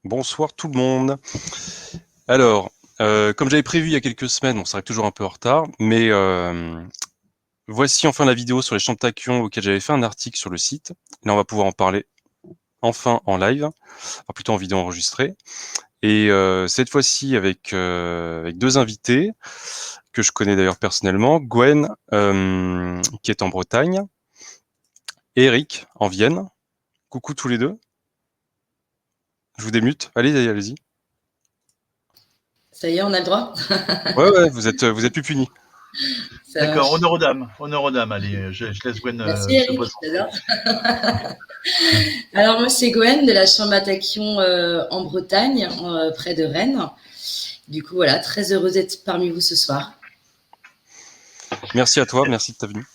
Bonsoir tout le monde. Alors, comme j'avais prévu il y a quelques semaines, on s'arrive toujours un peu en retard, mais voici enfin la vidéo sur les champs de tachyon auquel j'avais fait un article sur le site. Là, on va pouvoir en parler enfin en live, enfin plutôt en vidéo enregistrée. Et cette fois-ci avec deux invités que je connais d'ailleurs personnellement, Gwen qui est en Bretagne, et Eric en Vienne. Coucou tous les deux. Je vous démute. Allez-y. Ça y est, on a le droit. Ouais, vous êtes plus punis. D'accord, honneur aux dames. Allez, je laisse Gwen Merci se Eric, présenter. j'adore. Alors moi c'est Gwen de la Chambre à tachyon en Bretagne, près de Rennes. Du coup voilà, très heureuse d'être parmi vous ce soir. Merci à toi, merci de ta venue.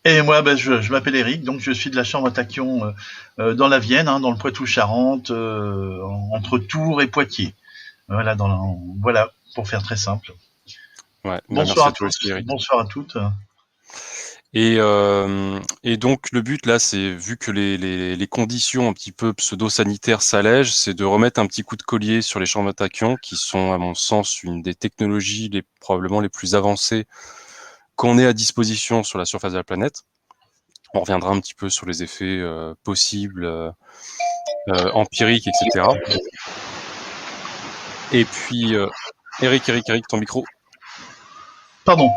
Et moi, je m'appelle Eric, donc je suis de la Chambre à tachyon dans la Vienne, dans le Poitou-Charentes, entre Tours et Poitiers. Voilà, voilà, pour faire très simple. Ouais, Bonsoir merci à toi tous, aussi, Eric. bonsoir à toutes. Et donc le but là, c'est vu que les conditions un petit peu pseudo-sanitaires s'allègent, c'est de remettre un petit coup de collier sur les chambres à tachyon, qui sont à mon sens une des technologies probablement les plus avancées qu'on ait à disposition sur la surface de la planète. On reviendra un petit peu sur les effets possibles, empiriques, etc. Et puis Eric, ton micro. Pardon.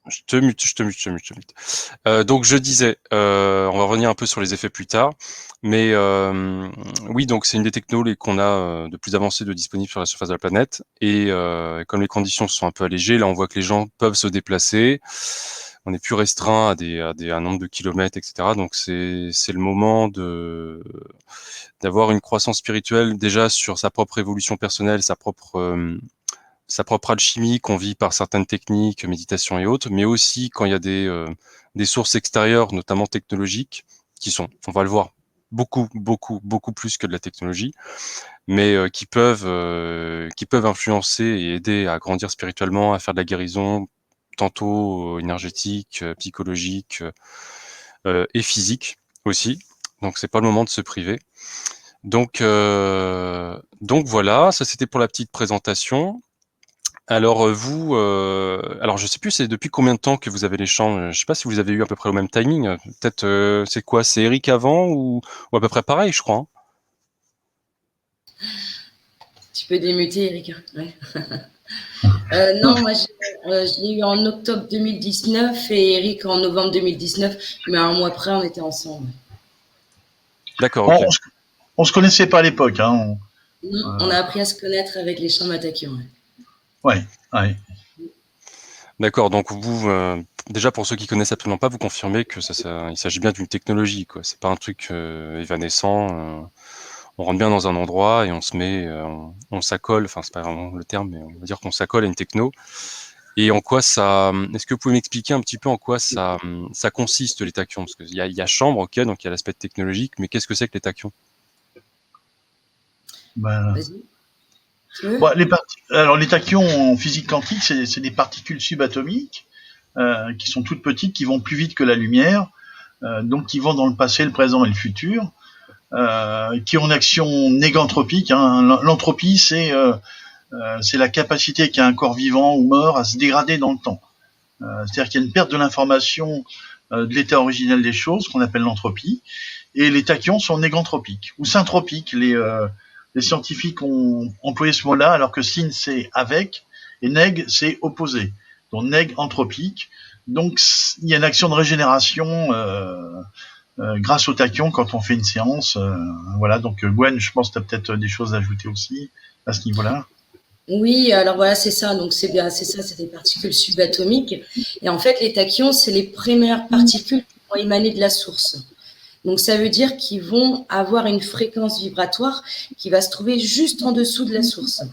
Je te mute. Donc je disais, on va revenir un peu sur les effets plus tard, mais oui, donc c'est une des technologies qu'on a de plus avancées de disponibles sur la surface de la planète, et comme les conditions sont un peu allégées, là on voit que les gens peuvent se déplacer, on est plus restreint à un nombre de kilomètres, etc. Donc c'est le moment d'avoir une croissance spirituelle déjà sur sa propre évolution personnelle, sa propre alchimie qu'on vit par certaines techniques, méditation et autres, mais aussi quand il y a des sources extérieures, notamment technologiques, qui sont, on va le voir, beaucoup plus que de la technologie, mais qui peuvent influencer et aider à grandir spirituellement, à faire de la guérison, tantôt énergétique, psychologique et physique aussi. Donc c'est pas le moment de se priver. Donc voilà, ça c'était pour la petite présentation. Alors vous, alors je sais plus c'est depuis combien de temps que vous avez les champs. Je sais pas si vous avez eu à peu près au même timing. Peut-être c'est quoi? C'est Eric avant ou à peu près pareil, je crois. Tu peux démuter Eric. Ouais. Non, moi je l'ai eu en octobre 2019 et Eric en novembre 2019, mais un mois après on était ensemble. D'accord, ok. On se connaissait pas à l'époque. Non, on a appris à se connaître avec les chambres à tachyon. Ouais. D'accord, donc vous, déjà pour ceux qui connaissent absolument pas, vous confirmez que il s'agit bien d'une technologie, quoi. C'est pas un truc évanescent. On rentre bien dans un endroit et on se met, on s'accole. Enfin, c'est pas vraiment le terme, mais on va dire qu'on s'accole à une techno. Et en quoi ça, est-ce que vous pouvez m'expliquer un petit peu en quoi ça consiste les tachyons? Parce qu'il y a chambre, ok, donc il y a l'aspect technologique, mais qu'est-ce que c'est que les tachyons? Vas-y. Bon, alors les tachyons en physique quantique, c'est des particules subatomiques qui sont toutes petites, qui vont plus vite que la lumière, donc qui vont dans le passé, le présent et le futur, qui ont une action négantropique. L'entropie, c'est la capacité qu'a un corps vivant ou mort à se dégrader dans le temps. C'est-à-dire qu'il y a une perte de l'information de l'état originel des choses, qu'on appelle l'entropie, et les tachyons sont négantropiques ou syntropiques. Les scientifiques ont employé ce mot-là, alors que syn c'est avec et neg c'est opposé. Donc neg entropique. Donc il y a une action de régénération grâce aux tachyons quand on fait une séance. Voilà. Donc Gwen, je pense que tu as peut-être des choses à ajouter aussi à ce niveau-là. Oui, alors voilà, c'est ça. Donc c'est bien, c'est ça, c'est des particules subatomiques. Et en fait, les tachyons, c'est les premières particules qui vont émaner de la source. Donc ça veut dire qu'ils vont avoir une fréquence vibratoire qui va se trouver juste en dessous de la source.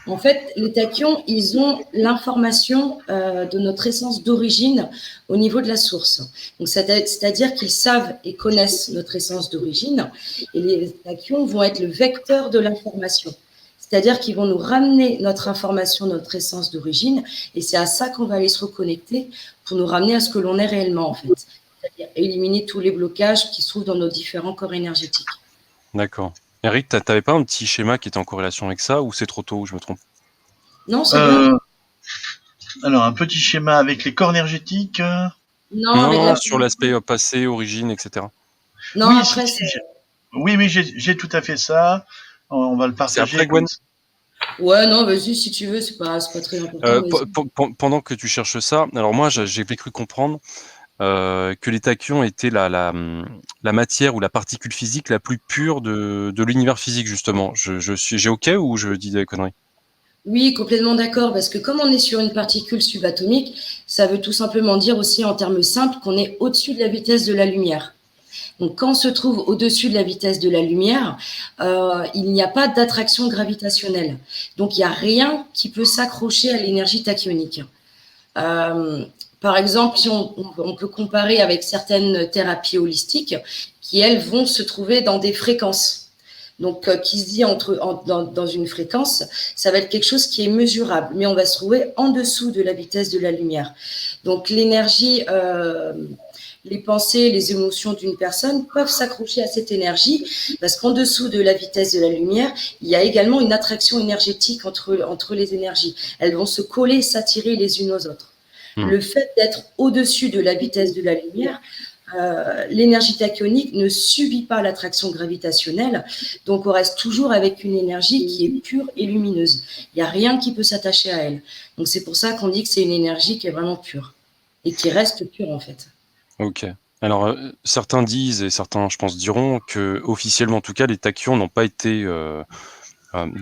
En fait, les tachyons, ils ont l'information de notre essence d'origine au niveau de la source. Donc, c'est-à-dire qu'ils savent et connaissent notre essence d'origine, et les tachyons vont être le vecteur de l'information. C'est-à-dire qu'ils vont nous ramener notre information, notre essence d'origine, et c'est à ça qu'on va aller se reconnecter pour nous ramener à ce que l'on est réellement, en fait. C'est-à-dire éliminer tous les blocages qui se trouvent dans nos différents corps énergétiques. D'accord. Eric, t'avais pas un petit schéma qui était en corrélation avec ça, ou c'est trop tôt, ou je me trompe? Non, c'est bien. Euh, alors, un petit schéma avec les corps énergétiques. Non, Non, avec la. non, sur l'aspect passé, origine, etc. Non, Oui, après, c'est. oui, j'ai tout à fait ça. On va le C'est partager après, comme Gwen? ça. Ouais, non, vas-y, si tu veux, c'est pas très important, vas-y. Pendant que tu cherches ça, alors moi, j'ai cru comprendre que les tachyons étaient la matière ou la particule physique la plus pure de l'univers physique, justement. J'ai OK ou je dis des conneries? Oui, complètement d'accord, parce que comme on est sur une particule subatomique, ça veut tout simplement dire aussi en termes simples qu'on est au-dessus de la vitesse de la lumière. Donc quand on se trouve au-dessus de la vitesse de la lumière, il n'y a pas d'attraction gravitationnelle. Donc il n'y a rien qui peut s'accrocher à l'énergie tachyonique. Euh, Par exemple, si on peut comparer avec certaines thérapies holistiques qui, elles, vont se trouver dans des fréquences. Donc, qui se dit dans une fréquence, ça va être quelque chose qui est mesurable, mais on va se trouver en dessous de la vitesse de la lumière. Donc, l'énergie, les pensées, les émotions d'une personne peuvent s'accrocher à cette énergie parce qu'en dessous de la vitesse de la lumière, il y a également une attraction énergétique entre les énergies. Elles vont se coller, s'attirer les unes aux autres. Le fait d'être au-dessus de la vitesse de la lumière, l'énergie tachyonique ne subit pas l'attraction gravitationnelle, donc on reste toujours avec une énergie qui est pure et lumineuse. Il n'y a rien qui peut s'attacher à elle. Donc c'est pour ça qu'on dit que c'est une énergie qui est vraiment pure et qui reste pure en fait. OK. Alors, certains disent et certains, je pense, diront que officiellement, en tout cas, les tachyons n'ont pas été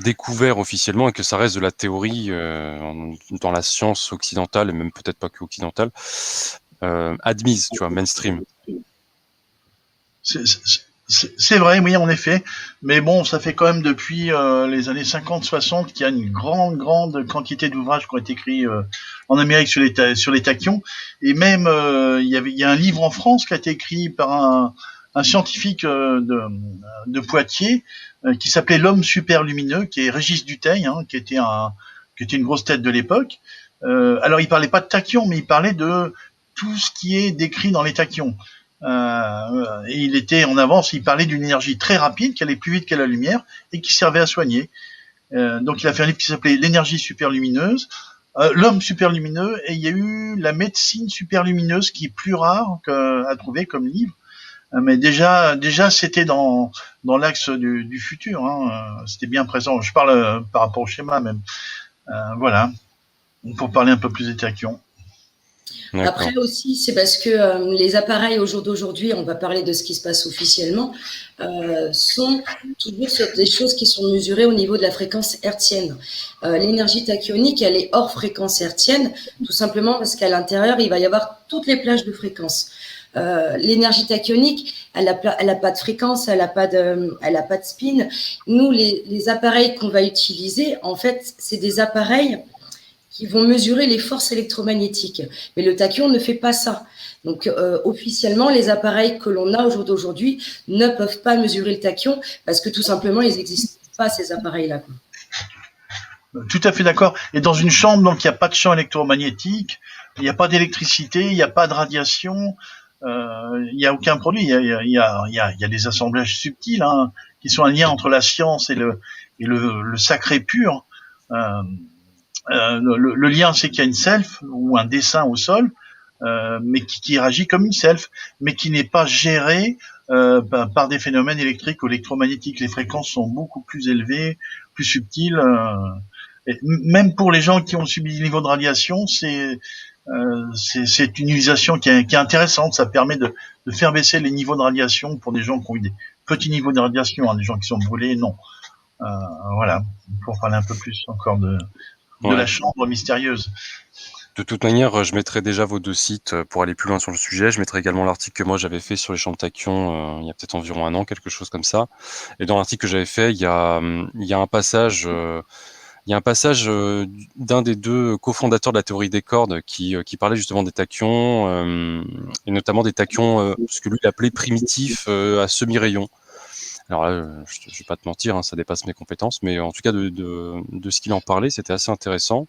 découverts officiellement et que ça reste de la théorie dans la science occidentale et même peut-être pas que occidentale, admise, tu vois, mainstream. C'est vrai, oui, en effet. Mais bon, ça fait quand même depuis les années 50-60 qu'il y a une grande quantité d'ouvrages qui ont été écrits en Amérique sur les tachyons. Et même, il y a un livre en France qui a été écrit par un scientifique de Poitiers qui s'appelait L'homme superlumineux, qui est Régis Dutheil, hein, qui était une grosse tête de l'époque. Alors, il parlait pas de tachyons, mais il parlait de tout ce qui est décrit dans les tachyons. Et il était en avance, il parlait d'une énergie très rapide qui allait plus vite que la lumière et qui servait à soigner. Donc il a fait un livre qui s'appelait L'énergie superlumineuse, l'homme superlumineux, et il y a eu la médecine superlumineuse qui est plus rare à trouver comme livre. Mais déjà c'était dans l'axe du futur, hein. C'était bien présent. Je parle par rapport au schéma même. Voilà, pour parler un peu plus des tachyons. Après aussi, c'est parce que les appareils au jour d'aujourd'hui, on va parler de ce qui se passe officiellement, sont toujours sur des choses qui sont mesurées au niveau de la fréquence hertzienne. L'énergie tachyonique, elle est hors fréquence hertzienne, tout simplement parce qu'à l'intérieur, il va y avoir toutes les plages de fréquences. L'énergie tachyonique, elle a pas de fréquence, elle a pas de spin. Nous, les appareils qu'on va utiliser, en fait, c'est des appareils qui vont mesurer les forces électromagnétiques. Mais le tachyon ne fait pas ça. Donc, officiellement, les appareils que l'on a au jour d'aujourd'hui ne peuvent pas mesurer le tachyon parce que tout simplement, ils n'existent pas, ces appareils-là. Tout à fait d'accord. Et dans une chambre, donc, il n'y a pas de champ électromagnétique, il n'y a pas d'électricité, il n'y a pas de radiation, il n'y a aucun produit. Il y a des assemblages subtils, hein, qui sont un lien entre la science et le sacré pur. Le lien, c'est qu'il y a une self ou un dessin au sol, mais qui réagit comme une self, mais qui n'est pas géré par des phénomènes électriques ou électromagnétiques. Les fréquences sont beaucoup plus élevées, plus subtiles. Et même pour les gens qui ont subi des niveaux de radiation, c'est une utilisation qui est intéressante. Ça permet de faire baisser les niveaux de radiation pour des gens qui ont eu des petits niveaux de radiation, hein, des gens qui sont brûlés, non. Voilà, pour parler un peu plus encore de la chambre mystérieuse. De toute manière, je mettrai déjà vos 2 sites pour aller plus loin sur le sujet. Je mettrai également l'article que moi j'avais fait sur les champs de tachyon il y a peut-être environ 1 an, quelque chose comme ça. Et dans l'article que j'avais fait, il y a un passage, d'un des 2 cofondateurs de la théorie des cordes qui parlait justement des tachyons et notamment des tachyons, ce que lui il appelait primitifs à semi-rayon. Alors là, je vais pas te mentir, hein, ça dépasse mes compétences, mais en tout cas de ce qu'il en parlait, c'était assez intéressant.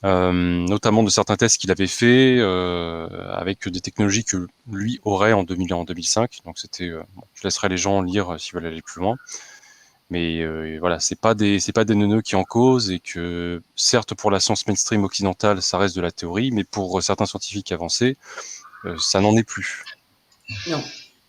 notamment de certains tests qu'il avait fait avec des technologies que lui aurait en 2005. Donc c'était, je laisserai les gens lire s'ils veulent aller plus loin. Mais voilà, c'est pas des neuneux qui en causent, et que certes pour la science mainstream occidentale, ça reste de la théorie, mais pour certains scientifiques avancés, ça n'en est plus. Non.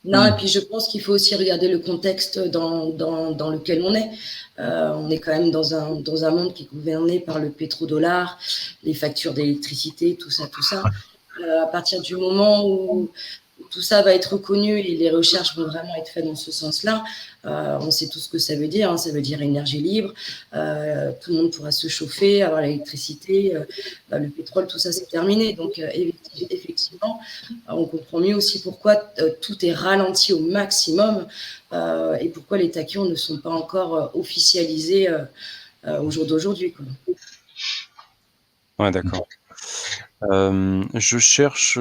Non, et puis je pense qu'il faut aussi regarder le contexte dans lequel on est. On est quand même dans un monde qui est gouverné par le pétrodollar, les factures d'électricité, tout ça. À partir du moment où tout ça va être reconnu et les recherches vont vraiment être faites dans ce sens-là, on sait tout ce que ça veut dire. Ça veut dire énergie libre, tout le monde pourra se chauffer, avoir l'électricité, le pétrole, tout ça c'est terminé. Donc effectivement, on comprend mieux aussi pourquoi tout est ralenti au maximum et pourquoi les tachyons ne sont pas encore officialisés au jour d'aujourd'hui, quoi. Ouais, d'accord. Je cherche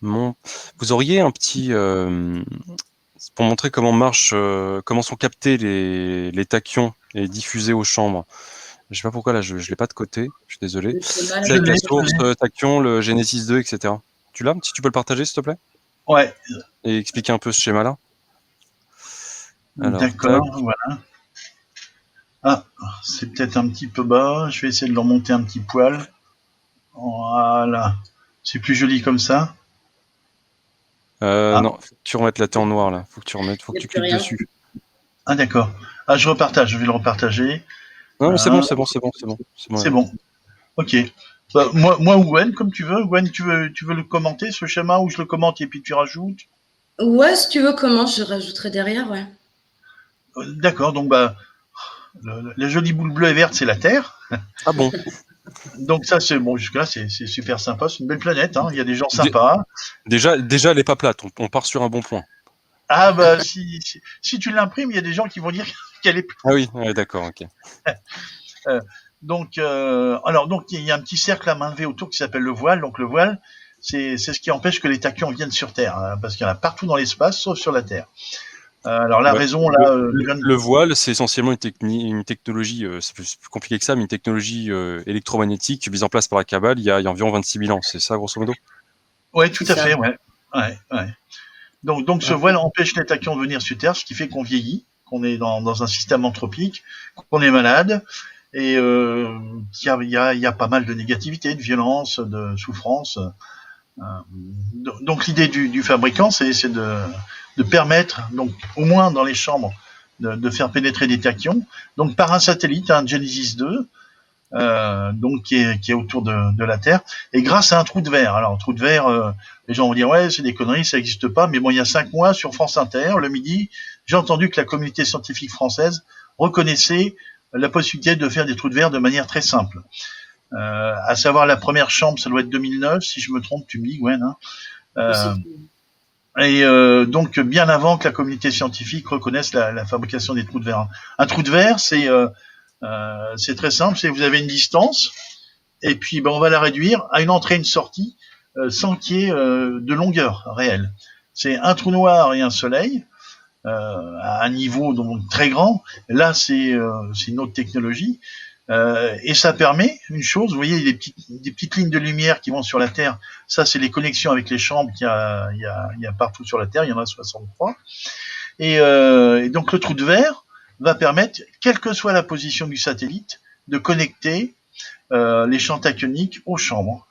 Vous auriez un petit pour montrer comment marche, comment sont captés les tachyons et diffusés aux chambres. Je sais pas pourquoi là, je l'ai pas de côté. Je suis désolé. C'est avec la source tachyon, le Genesis 2, etc. Tu l'as? Si tu peux le partager, s'il te plaît. Ouais. Et expliquer un peu ce schéma-là. D'accord, voilà. Ah, c'est peut-être un petit peu bas. Je vais essayer de le remonter un petit poil. Voilà. C'est plus joli comme ça. Non, faut que tu remettes la tête en noir là. Faut que tu cliques dessus. Ah d'accord. Ah, je repartage. Je vais le repartager. Non, voilà. c'est bon. C'est bon. Ok. Bah, moi ou Gwen, comme tu veux. Gwen, tu veux le commenter, ce schéma, ou je le commente et puis tu rajoutes? Ouais, si tu veux, comment je rajouterai derrière, ouais. D'accord, donc bah, la jolie boule bleue et verte, c'est la Terre. Ah bon? Donc ça, c'est bon, jusque-là, c'est super sympa. C'est une belle planète, hein. Il y a des gens sympas. Déjà, elle est pas plate. On part sur un bon point. Ah bah, si tu l'imprimes, il y a des gens qui vont dire qu'elle est plate. Ah oui, ouais, d'accord, ok. Donc il y a un petit cercle à main levée autour qui s'appelle le voile. Donc le voile, c'est ce qui empêche que les tachyons viennent sur Terre, hein, parce qu'il y en a partout dans l'espace, sauf sur la Terre. Alors la raison là, le voile, c'est essentiellement une technologie, c'est plus compliqué que ça, mais une technologie électromagnétique mise en place par la Cabale il y a environ 26 000 ans. C'est ça, grosso modo? Ouais, tout à fait, ouais. Donc ce voile empêche les tachyons de venir sur Terre, ce qui fait qu'on vieillit, qu'on est dans un système anthropique, qu'on est malade, et qu'il y a pas mal de négativité, de violence, de souffrance. Donc l'idée du fabricant, c'est de permettre, donc au moins dans les chambres, de faire pénétrer des tachyons, donc par un satellite, un Genesis 2, donc qui est autour de la Terre, et grâce à un trou de verre. Alors trou de verre, les gens vont dire ouais, c'est des conneries, ça n'existe pas, mais bon, il y a 5 mois sur France Inter, le midi, j'ai entendu que la communauté scientifique française reconnaissait la possibilité de faire des trous de verre de manière très simple. À savoir la première chambre, ça doit être 2009, si je me trompe, tu me dis, Gwen. Donc bien avant que la communauté scientifique reconnaisse la fabrication des trous de verre. Un trou de verre, c'est très simple, c'est vous avez une distance, et puis on va la réduire à une entrée et une sortie sans qu'il y ait de longueur réelle. C'est un trou noir et un soleil à un niveau donc très grand. Là, c'est une autre technologie. Et ça permet une chose, vous voyez des petites lignes de lumière qui vont sur la Terre, ça c'est les connexions avec les chambres qu'il y a partout sur la Terre, il y en a 63. Et donc le trou de verre va permettre, quelle que soit la position du satellite, de connecter les champs tachyoniques aux chambres.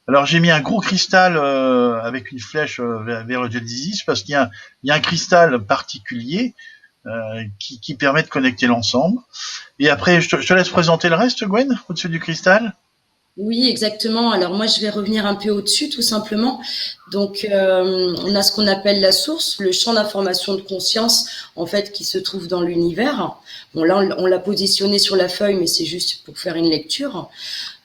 Alors j'ai mis un gros cristal avec une flèche vers le Genesis parce qu'il y a un cristal particulier qui permet de connecter l'ensemble. Et après, je te laisse présenter le reste, Gwen, au-dessus du cristal. Oui, exactement. Alors moi, je vais revenir un peu au-dessus, tout simplement. Donc, on a ce qu'on appelle la source, le champ d'information de conscience, en fait, qui se trouve dans l'univers. Bon, là, on l'a positionné sur la feuille, mais c'est juste pour faire une lecture.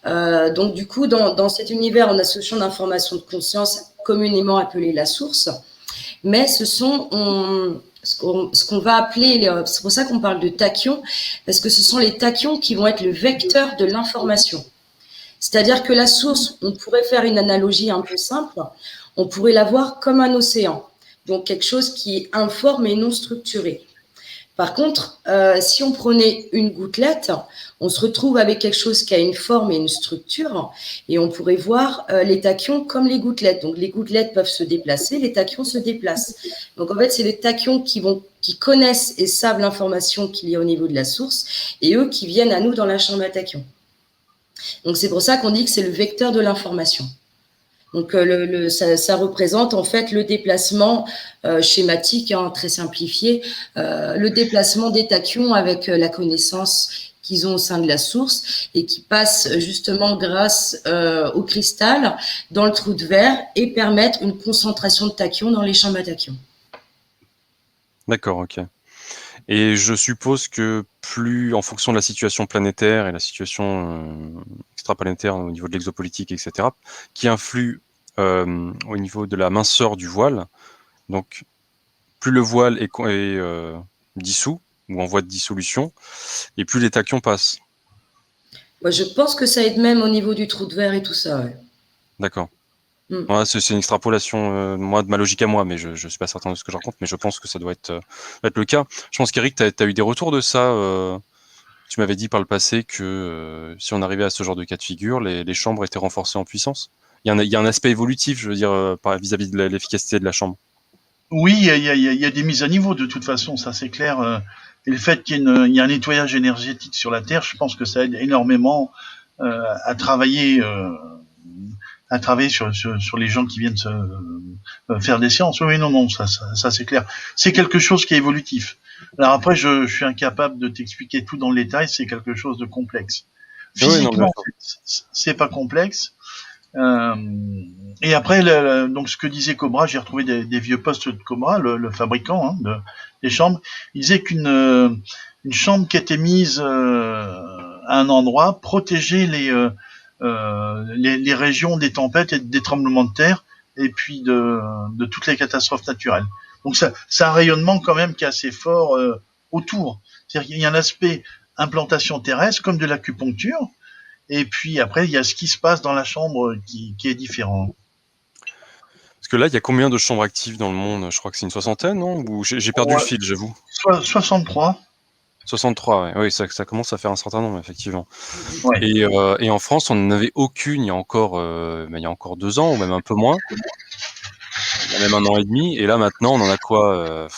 Donc, du coup, dans cet univers, on a ce champ d'information de conscience communément appelé la source. Mais ce sont ce qu'on va appeler, c'est pour ça qu'on parle de tachyons, parce que ce sont les tachyons qui vont être le vecteur de l'information. C'est-à-dire que la source, on pourrait faire une analogie un peu simple, on pourrait la voir comme un océan, donc quelque chose qui est informe et non structuré. Par contre, si on prenait une gouttelette, on se retrouve avec quelque chose qui a une forme et une structure, et on pourrait voir les tachyons comme les gouttelettes. Donc les gouttelettes peuvent se déplacer, les tachyons se déplacent. Donc en fait, c'est les tachyons qui connaissent et savent l'information qu'il y a au niveau de la source, et eux qui viennent à nous dans la chambre à tachyons. Donc c'est pour ça qu'on dit que c'est le vecteur de l'information. Donc ça représente en fait le déplacement schématique, hein, très simplifié, le déplacement des tachyons avec la connaissance qu'ils ont au sein de la source et qui passent justement grâce au cristal dans le trou de verre et permettent une concentration de tachyons dans les chambres à tachyons. D'accord, ok. Et je suppose que plus, en fonction de la situation planétaire et la situation extraplanétaire au niveau de l'exopolitique, etc., qui influe au niveau de la minceur du voile, donc plus le voile est dissous, ou en voie de dissolution, et plus les tachyons passent. Moi, je pense que ça aide même au niveau du trou de verre et tout ça. Ouais. D'accord. Ouais, c'est une extrapolation moi, de ma logique à moi, mais je ne suis pas certain de ce que je raconte, mais je pense que ça doit être le cas. Je pense qu'Eric, tu as eu des retours de ça. Tu m'avais dit par le passé que si on arrivait à ce genre de cas de figure, les chambres étaient renforcées en puissance. Il y a un aspect évolutif, je veux dire, vis-à-vis de l'efficacité de la chambre. Oui, il y a des mises à niveau de toute façon, ça c'est clair. Et le fait qu'il y ait un nettoyage énergétique sur la Terre, je pense que ça aide énormément à travailler sur les gens qui viennent faire des séances. Oui, non, ça c'est clair. C'est quelque chose qui est évolutif. Alors après, je suis incapable de t'expliquer tout dans le détail, c'est quelque chose de complexe. Physiquement, c'est pas complexe. Et après, donc ce que disait Cobra, j'ai retrouvé des vieux postes de Cobra, le fabricant des chambres. Il disait qu'une chambre qui était mise à un endroit protégeait les régions des tempêtes et des tremblements de terre, et puis de toutes les catastrophes naturelles. Donc c'est un rayonnement quand même qui est assez fort autour. C'est-à-dire qu'il y a un aspect implantation terrestre comme de l'acupuncture. Et puis après, il y a ce qui se passe dans la chambre qui est différent. Parce que là, il y a combien de chambres actives dans le monde? Je crois que c'est une soixantaine, non? Ou j'ai perdu le fil, j'avoue. 63. 63, ouais. Oui, ça commence à faire un certain nombre, effectivement. Ouais. Et en France, on n'en avait aucune il y a encore 2 ans, ou même un peu moins. Il y a même 1 an et demi. Et là, maintenant, on en a quoi?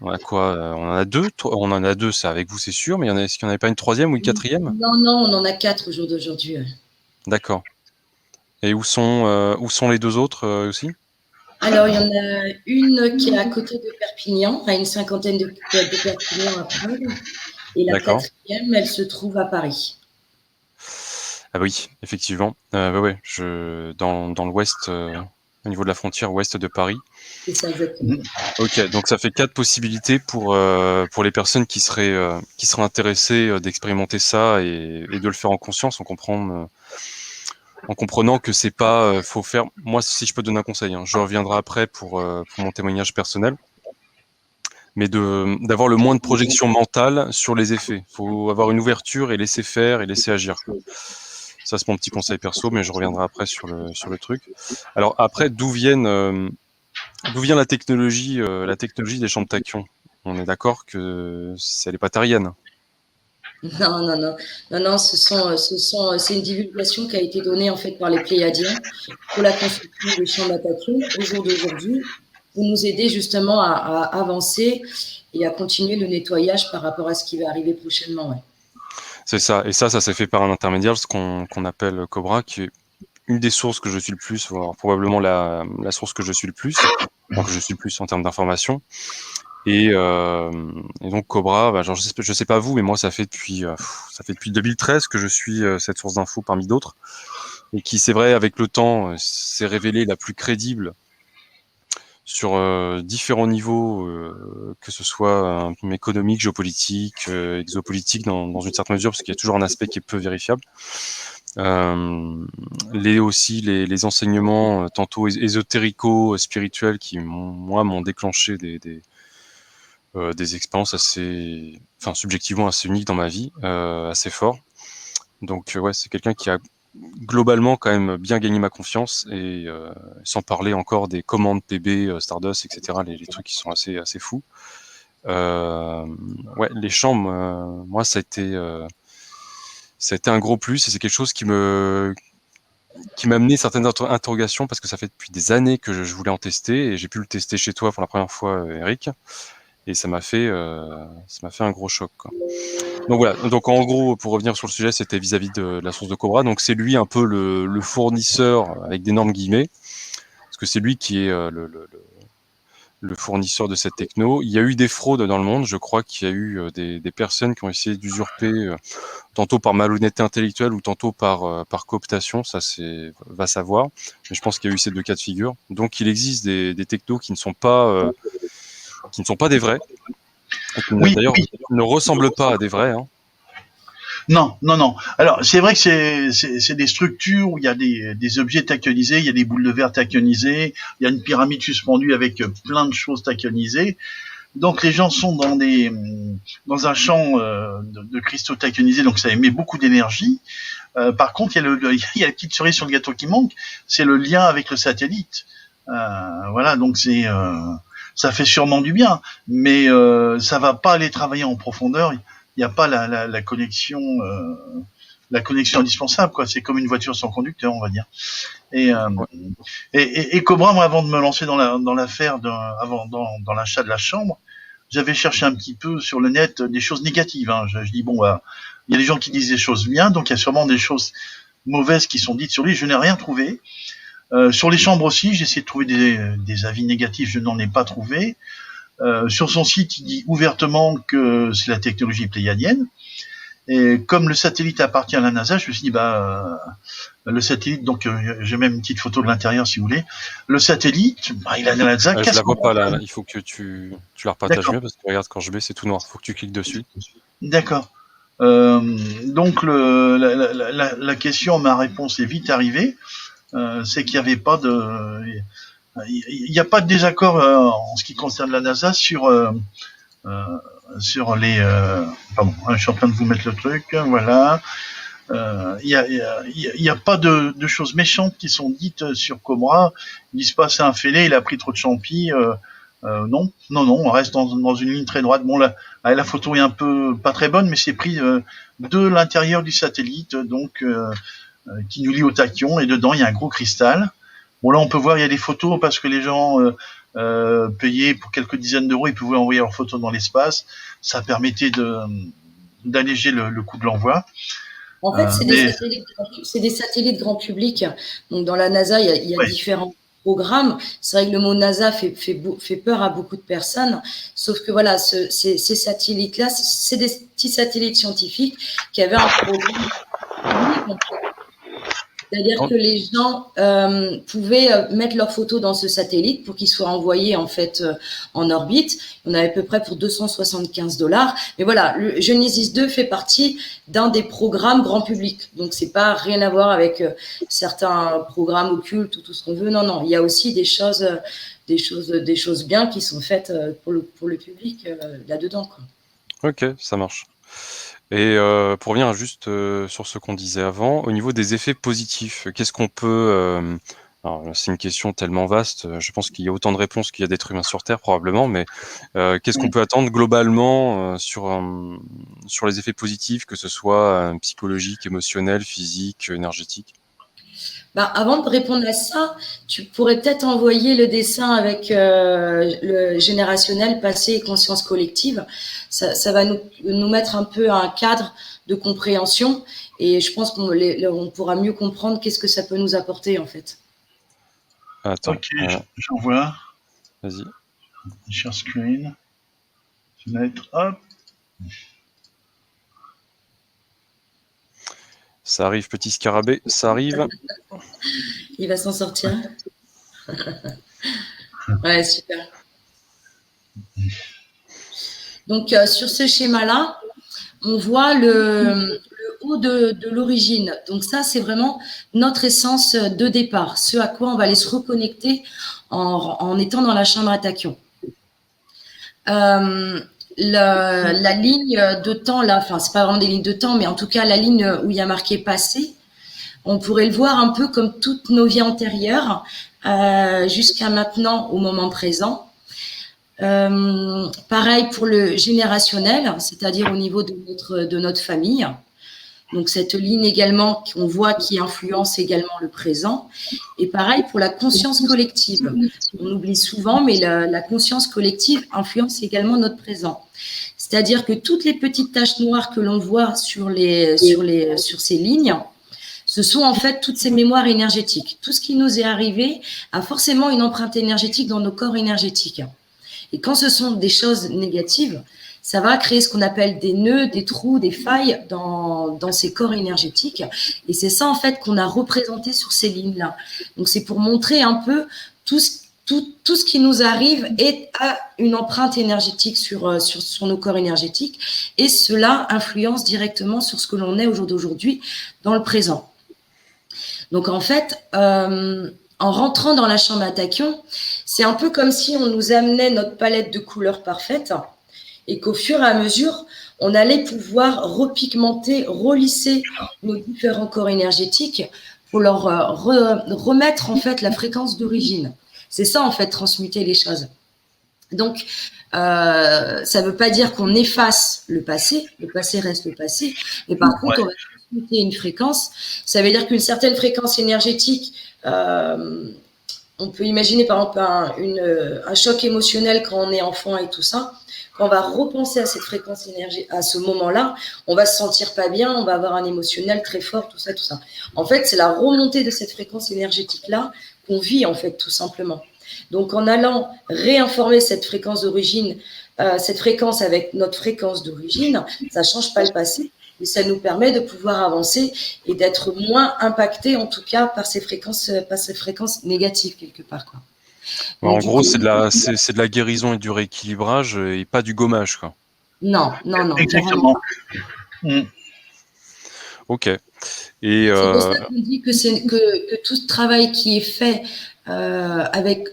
On en a 2. On en a 2, c'est avec vous, c'est sûr. Mais est-ce qu'il n'y en avait pas une troisième ou une quatrième? Non, on en a 4 au jour d'aujourd'hui. D'accord. Et où sont les 2 autres aussi? Alors, il y en a une qui est à côté de Perpignan, à une cinquantaine de Perpignan à Prague. Et la quatrième, elle se trouve à Paris. Ah oui, effectivement. Ouais, dans l'ouest, au niveau de la frontière ouest de Paris. C'est ça, exactement. Ok, donc ça fait 4 possibilités pour les personnes qui seraient intéressées d'expérimenter ça et de le faire en conscience, en comprenant que c'est pas faut faire. Moi, si je peux donner un conseil, hein, je reviendrai après pour mon témoignage personnel, mais d'avoir le moins de projection mentale sur les effets. Faut avoir une ouverture et laisser faire et laisser agir. Ça, c'est mon petit conseil perso, mais je reviendrai après sur le truc. Alors après, d'où vient la technologie des chambres tachyons? On est d'accord que elle n'est pas terrienne. Non, c'est une divulgation qui a été donnée en fait par les Pléiadiens pour la construction des chambres à tachyons au jour d'aujourd'hui, pour nous aider justement à avancer et à continuer le nettoyage par rapport à ce qui va arriver prochainement. Ouais. C'est ça, et ça s'est fait par un intermédiaire, ce qu'on appelle Cobra, qui est une des sources que je suis le plus, voire probablement la source que je suis le plus, donc je suis le plus en termes d'information. Et donc Cobra, je sais pas vous, mais moi ça fait depuis 2013 que je suis cette source d'infos parmi d'autres, et qui, c'est vrai, avec le temps, s'est révélée la plus crédible sur différents niveaux, que ce soit économique, géopolitique, exopolitique dans une certaine mesure, parce qu'il y a toujours un aspect qui est peu vérifiable. Les enseignements tantôt ésotérico-spirituels qui m'ont déclenché des expériences subjectivement assez uniques dans ma vie, assez fort. Donc ouais, c'est quelqu'un qui a globalement quand même bien gagné ma confiance, et sans parler encore des commandes PB, Stardust, etc., les trucs qui sont assez fous. Ouais, les chambres, moi, ça a été un gros plus et c'est quelque chose qui m'a amené certaines interrogations parce que ça fait depuis des années que je voulais en tester et j'ai pu le tester chez toi pour la première fois, Eric, et ça m'a fait un gros choc, quoi. Donc voilà. Donc en gros, pour revenir sur le sujet, c'était vis-à-vis de la source de Cobra. Donc c'est lui un peu le fournisseur avec d'énormes guillemets, parce que c'est lui qui est le fournisseur de cette techno. Il y a eu des fraudes dans le monde. Je crois qu'il y a eu des personnes qui ont essayé d'usurper, tantôt par malhonnêteté intellectuelle ou tantôt par cooptation. Ça, va savoir. Mais je pense qu'il y a eu ces deux cas de figure. Donc il existe des technos qui ne sont pas des vrais, et qui Oui, d'ailleurs oui. ne ressemblent pas à des vrais. Hein. Non, non, non. Alors, c'est vrai que c'est des structures où il y a des objets tachyonisés, il y a des boules de verre tachyonisées, il y a une pyramide suspendue avec plein de choses tachyonisées. Donc, les gens sont dans un champ de cristaux tachyonisés, donc ça émet beaucoup d'énergie. Par contre, il y a la petite cerise sur le gâteau qui manque, c'est le lien avec le satellite. Voilà, donc ça fait sûrement du bien, mais ça va pas aller travailler en profondeur. Il n'y a pas la connexion indispensable, quoi. C'est comme une voiture sans conducteur, on va dire. Et Cobra, moi, avant de me lancer dans l'affaire, dans l'achat de la chambre, j'avais cherché un petit peu sur le net des choses négatives. Hein. Je dis bon, il y a des gens qui disent des choses bien, donc il y a sûrement des choses mauvaises qui sont dites sur lui. Je n'ai rien trouvé. Sur les chambres aussi, j'ai essayé de trouver des avis négatifs, je n'en ai pas trouvé. Sur son site, il dit ouvertement que c'est la technologie pléiadienne. Et comme le satellite appartient à la NASA, je me suis dit, le satellite, donc j'ai même une petite photo de l'intérieur si vous voulez. Le satellite, il a la NASA. Je la vois pas là. Il faut que tu la repartages mieux parce que regarde, quand je mets, c'est tout noir. Il faut que tu cliques dessus. D'accord. Donc la question, ma réponse est vite arrivée. C'est qu'il n'y avait pas de... Il n'y a pas de désaccord en ce qui concerne la NASA sur les... pardon, je suis en train de vous mettre le truc, voilà. Il y a pas de choses méchantes qui sont dites sur Cobra. Ils disent pas c'est un fêlé, il a pris trop de champi. Non, on reste dans une ligne très droite. Bon, la photo est un peu pas très bonne, mais c'est pris de l'intérieur du satellite, donc qui nous lie au tachyon, et dedans il y a un gros cristal. Bon, là on peut voir, il y a des photos parce que les gens payaient pour quelques dizaines d'euros, ils pouvaient envoyer leurs photos dans l'espace. Ça permettait d'alléger le coût de l'envoi. En fait, c'est des satellites grand public. Donc, dans la NASA, il y a différents programmes. C'est vrai que le mot NASA fait peur à beaucoup de personnes. Sauf que voilà, ces satellites-là, c'est des petits satellites scientifiques qui avaient un programme. C'est-à-dire que les gens pouvaient mettre leurs photos dans ce satellite pour qu'ils soient envoyés en fait en orbite. On avait à peu près pour $275. Mais voilà, le Genesis 2 fait partie d'un des programmes grand public. Donc c'est pas rien à voir avec certains programmes occultes ou tout ce qu'on veut. Non, il y a aussi des choses bien qui sont faites pour le public là-dedans, quoi. Ok, ça marche. Et pour revenir juste sur ce qu'on disait avant, au niveau des effets positifs, qu'est-ce qu'on peut... alors, c'est une question tellement vaste, je pense qu'il y a autant de réponses qu'il y a d'êtres humains sur Terre probablement, mais qu'est-ce qu'on peut attendre globalement sur les effets positifs, que ce soit psychologique, émotionnel, physique, énergétique? Avant de répondre à ça, tu pourrais peut-être envoyer le dessin avec le générationnel, passé et conscience collective. Ça va nous mettre un peu un cadre de compréhension et je pense qu'on pourra mieux comprendre qu'est-ce que ça peut nous apporter en fait. Attends. Ok, j'envoie. Vas-y. Share screen. Fenêtre, hop. Ça arrive, petit scarabée, ça arrive. Il va s'en sortir. Ouais, super. Donc, sur ce schéma-là, on voit le haut de l'origine. Donc, ça, c'est vraiment notre essence de départ, ce à quoi on va aller se reconnecter en étant dans la chambre à tachyon. La ligne de temps, là, enfin, c'est pas vraiment des lignes de temps, mais en tout cas, la ligne où il y a marqué passé, on pourrait le voir un peu comme toutes nos vies antérieures jusqu'à maintenant, au moment présent. Pareil pour le générationnel, c'est-à-dire au niveau de notre famille. Donc cette ligne également qu'on voit qui influence également le présent. Et pareil pour la conscience collective. On oublie souvent, mais la conscience collective influence également notre présent. C'est-à-dire que toutes les petites taches noires que l'on voit sur ces lignes, ce sont en fait toutes ces mémoires énergétiques. Tout ce qui nous est arrivé a forcément une empreinte énergétique dans nos corps énergétiques. Et quand ce sont des choses négatives, ça va créer ce qu'on appelle des nœuds, des trous, des failles dans ces corps énergétiques. Et c'est ça, en fait, qu'on a représenté sur ces lignes-là. Donc, c'est pour montrer un peu tout ce qui nous arrive a une empreinte énergétique sur nos corps énergétiques. Et cela influence directement sur ce que l'on est au jour d'aujourd'hui dans le présent. Donc, en fait, en rentrant dans la chambre à tachyon, c'est un peu comme si on nous amenait notre palette de couleurs parfaite et qu'au fur et à mesure, on allait pouvoir repigmenter, relisser nos différents corps énergétiques pour leur remettre en fait la fréquence d'origine. C'est ça en fait, transmuter les choses. Donc, ça ne veut pas dire qu'on efface le passé reste le passé, mais par contre, on va transmuter une fréquence. Ça veut dire qu'une certaine fréquence énergétique, on peut imaginer par exemple un choc émotionnel quand on est enfant et tout ça. Quand on va repenser à cette fréquence énergétique, à ce moment-là, on va se sentir pas bien, on va avoir un émotionnel très fort, tout ça. En fait, c'est la remontée de cette fréquence énergétique-là qu'on vit, en fait, tout simplement. Donc, en allant réinformer cette fréquence d'origine, cette fréquence avec notre fréquence d'origine, ça change pas le passé, mais ça nous permet de pouvoir avancer et d'être moins impacté, en tout cas, par ces fréquences négatives, quelque part, quoi. En gros, c'est de la guérison et du rééquilibrage et pas du gommage, quoi. Non. Exactement. Ok. Et c'est pour ça qu'on dit que tout ce travail qui est fait avec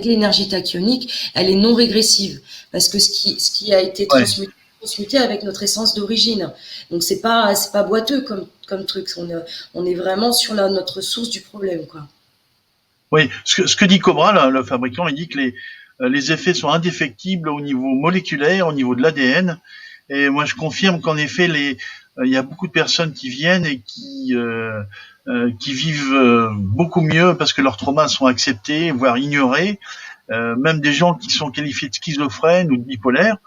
l'énergie tachyonique, elle est non régressive, parce que ce qui a été transmuté avec notre essence d'origine. Donc c'est pas boiteux comme truc. On est vraiment sur notre source du problème, quoi. Oui, ce que dit Cobra, là, le fabricant, il dit que les effets sont indéfectibles au niveau moléculaire, au niveau de l'ADN. Et moi, je confirme qu'en effet, il y a beaucoup de personnes qui viennent et qui vivent beaucoup mieux parce que leurs traumas sont acceptés, voire ignorés. Même des gens qui sont qualifiés de schizophrènes ou de bipolaires,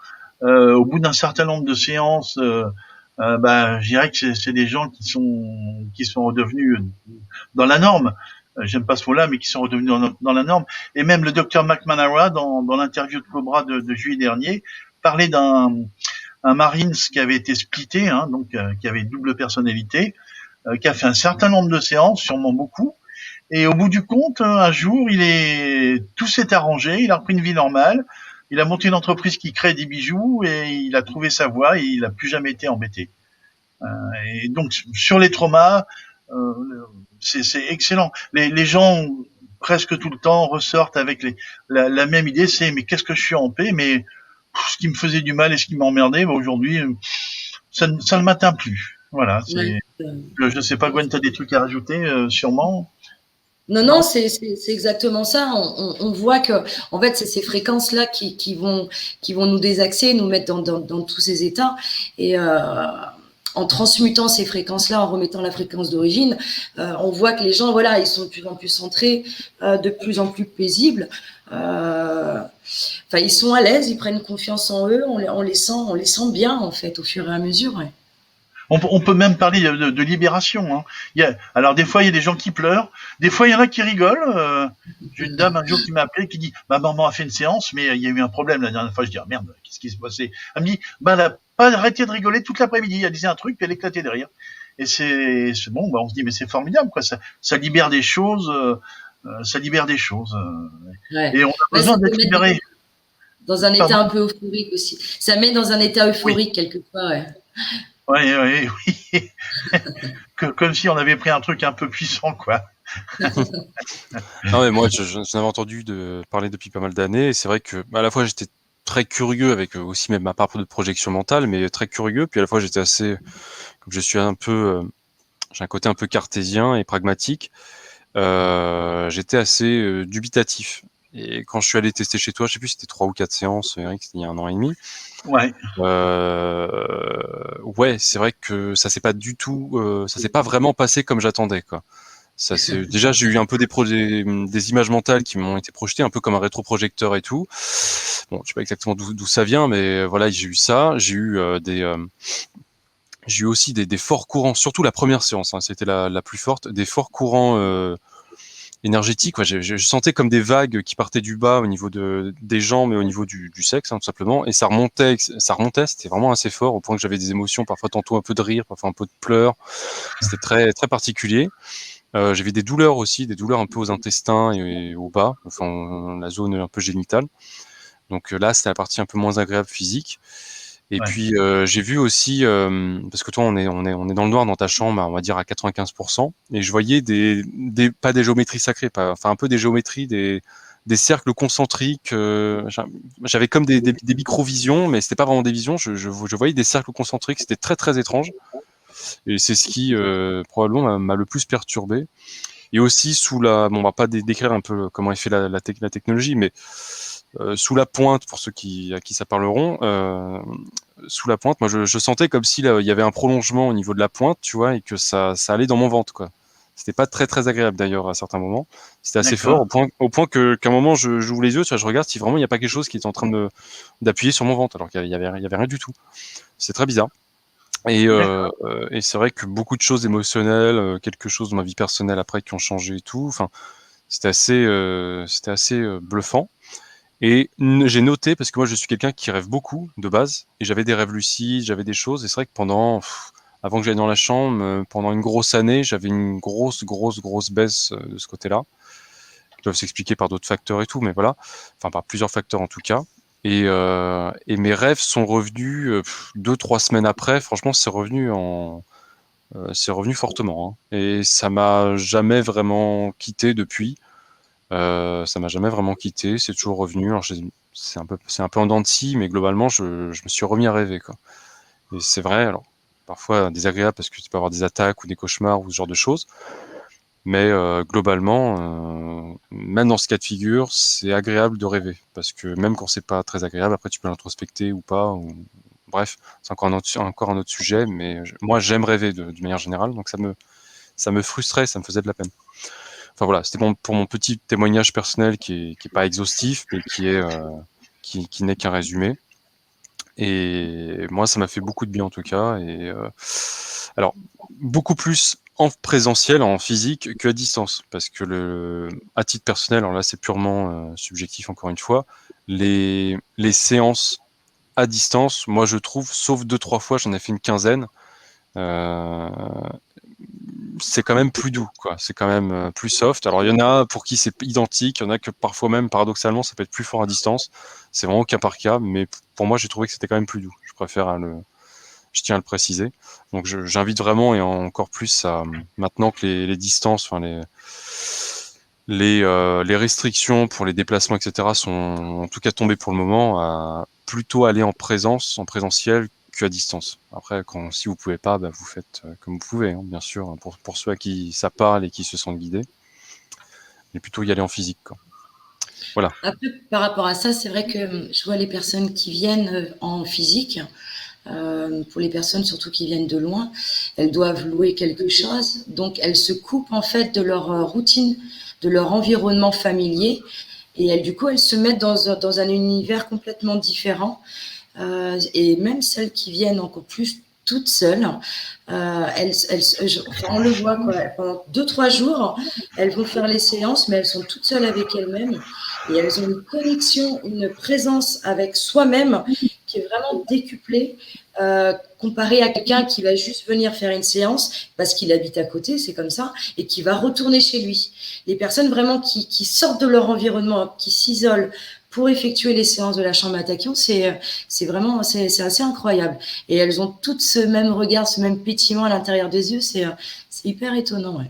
au bout d'un certain nombre de séances, je dirais que c'est des gens qui sont redevenus dans la norme. J'aime pas ce mot-là, mais qui sont redevenus dans la norme. Et même le docteur McManara, dans l'interview de Cobra de juillet dernier, parlait d'un Marines qui avait été splitté, donc qui avait double personnalité, qui a fait un certain nombre de séances, sûrement beaucoup. Et au bout du compte, un jour, tout s'est arrangé, il a repris une vie normale, il a monté une entreprise qui crée des bijoux et il a trouvé sa voie et il n'a plus jamais été embêté. Et donc, sur les traumas, c'est excellent. Les gens, presque tout le temps, ressortent avec la même idée, c'est mais qu'est-ce que je suis en paix, mais ce qui me faisait du mal et ce qui m'emmerdait, aujourd'hui, ça ne m'atteint plus. Voilà. Je sais pas, Gwen, tu as des trucs à rajouter, sûrement. Non, c'est exactement ça. On voit que, en fait, c'est ces fréquences-là qui vont nous désaxer, nous mettre dans tous ces états. Et en transmutant ces fréquences-là, en remettant la fréquence d'origine, on voit que les gens, voilà, ils sont de plus en plus centrés, de plus en plus paisibles. Ils sont à l'aise, ils prennent confiance en eux, on les sent bien, en fait, au fur et à mesure. Ouais. On peut même parler de libération. Alors des fois, il y a des gens qui pleurent. Des fois, il y en a qui rigolent. J'ai une dame un jour qui m'a appelé qui dit « Ma maman a fait une séance, mais il y a eu un problème la dernière fois. » Je dis « Merde, qu'est-ce qui s'est passé ?» Elle me dit « Elle n'a pas arrêté de rigoler toute l'après-midi. Elle disait un truc, puis elle éclatait de rire. » Et c'est bon, on se dit « Mais c'est formidable, quoi. Ça libère des choses. Ouais. Et on a besoin d'être libéré. » Dans un état un peu euphorique aussi. Ça met dans un état euphorique quelquefois, ouais. Oui. Comme si on avait pris un truc un peu puissant, quoi. Non, mais moi, j'en avais entendu parler depuis pas mal d'années, et c'est vrai que à la fois j'étais très curieux avec aussi même ma part de projection mentale, mais très curieux, puis à la fois j'étais assez, comme je suis un peu, j'ai un côté un peu cartésien et pragmatique, j'étais assez dubitatif. et quand je suis allé tester chez toi, je sais plus si c'était 3 ou 4 séances, Eric, c'était il y a 1 an et demi. Ouais. Ouais, c'est vrai que ça s'est pas vraiment passé comme j'attendais, quoi. Déjà, j'ai eu un peu des images mentales qui m'ont été projetées, un peu comme un rétroprojecteur et tout. Bon, je sais pas exactement d'où ça vient, mais voilà, j'ai eu ça. J'ai eu aussi des forts courants, surtout la première séance, hein, c'était la plus forte, des forts courants énergétiques. Ouais, je sentais comme des vagues qui partaient du bas au niveau des jambes et au niveau du sexe, hein, tout simplement. Et ça remontait, c'était vraiment assez fort, au point que j'avais des émotions, parfois tantôt un peu de rire, parfois un peu de pleurs. C'était très, très particulier. J'avais des douleurs aussi, des douleurs un peu aux intestins et au bas, enfin la zone un peu génitale. Donc là, c'était la partie un peu moins agréable physique. Et Ouais. puis j'ai vu aussi, parce que toi on est dans le noir dans ta chambre, on va dire à 95%, et je voyais pas des géométries sacrées, enfin un peu des géométries, des cercles concentriques. J'avais comme des micro-visions, mais c'était pas vraiment des visions. Je voyais des cercles concentriques, c'était très très étrange. Et c'est ce qui probablement m'a le plus perturbé. Et aussi on va pas décrire un peu comment est fait la technologie, mais sous la pointe, pour ceux à qui ça parleront, sous la pointe, moi je sentais comme si là, il y avait un prolongement au niveau de la pointe, tu vois, et que ça allait dans mon ventre, quoi. C'était pas très très agréable d'ailleurs à certains moments. C'était assez fort D'accord. au point qu'à un moment j'ouvre les yeux, tu vois, je regarde si vraiment il n'y a pas quelque chose qui est en train d'appuyer sur mon ventre, alors qu'il y avait rien du tout. C'est très bizarre. D'accord. Et c'est vrai que beaucoup de choses émotionnelles, quelque chose de ma vie personnelle après qui ont changé et tout. Enfin, c'était assez bluffant. Et j'ai noté, parce que moi je suis quelqu'un qui rêve beaucoup de base, et j'avais des rêves lucides, j'avais des choses, et c'est vrai que avant que j'aille dans la chambre, pendant une grosse année, j'avais une grosse baisse de ce côté-là, qui peuvent s'expliquer par d'autres facteurs et tout, mais voilà, enfin par plusieurs facteurs en tout cas. Et mes rêves sont revenus 2-3 semaines après, franchement c'est revenu fortement, hein. Et ça m'a jamais vraiment quitté depuis. Ça m'a jamais vraiment quitté, c'est toujours revenu. Alors c'est un peu en dents de scie, mais globalement, je me suis remis à rêver, quoi. Et c'est vrai, alors parfois désagréable parce que tu peux avoir des attaques ou des cauchemars ou ce genre de choses, mais globalement, même dans ce cas de figure, c'est agréable de rêver parce que même quand c'est pas très agréable, après tu peux l'introspecter ou pas. Bref, c'est encore un autre sujet, mais moi j'aime rêver de manière générale, donc ça me frustrait, ça me faisait de la peine. Enfin voilà, c'était pour mon petit témoignage personnel qui est pas exhaustif, mais qui n'est qu'un résumé. Et moi, ça m'a fait beaucoup de bien en tout cas. Alors beaucoup plus en présentiel, en physique, qu'à distance, parce que à titre personnel, alors là c'est purement subjectif encore une fois, les séances à distance, moi je trouve, sauf 2-3 fois, j'en ai fait une quinzaine. Euh, c'est quand même plus doux, quoi. C'est quand même plus soft. Alors, il y en a pour qui c'est identique, il y en a que parfois même, paradoxalement, ça peut être plus fort à distance. C'est vraiment cas par cas, mais pour moi, j'ai trouvé que c'était quand même plus doux. Je tiens à le préciser. Donc, j'invite vraiment et encore plus maintenant que les distances, enfin les restrictions pour les déplacements, etc., sont en tout cas tombées pour le moment, à plutôt aller en présentiel qu'à distance. Après, si vous pouvez pas, bah, vous faites comme vous pouvez, hein, bien sûr, pour ceux à qui ça parle et qui se sentent guidés, mais plutôt y aller en physique, quoi. Voilà. Après, par rapport à ça, c'est vrai que je vois les personnes qui viennent en physique, pour les personnes surtout qui viennent de loin, elles doivent louer quelque chose, donc elles se coupent en fait de leur routine, de leur environnement familier, et du coup elles se mettent dans un univers complètement différent. Et même celles qui viennent encore plus toutes seules, enfin, on le voit quoi, pendant 2-3 jours, elles vont faire les séances, mais elles sont toutes seules avec elles-mêmes et elles ont une connexion, une présence avec soi-même qui est vraiment décuplée. Comparé à quelqu'un qui va juste venir faire une séance parce qu'il habite à côté, c'est comme ça, et qui va retourner chez lui. Les personnes vraiment qui sortent de leur environnement, qui s'isolent pour effectuer les séances de la chambre à tachyon, c'est vraiment, c'est assez incroyable. Et elles ont toutes ce même regard, ce même pétillement à l'intérieur des yeux, c'est hyper étonnant, ouais.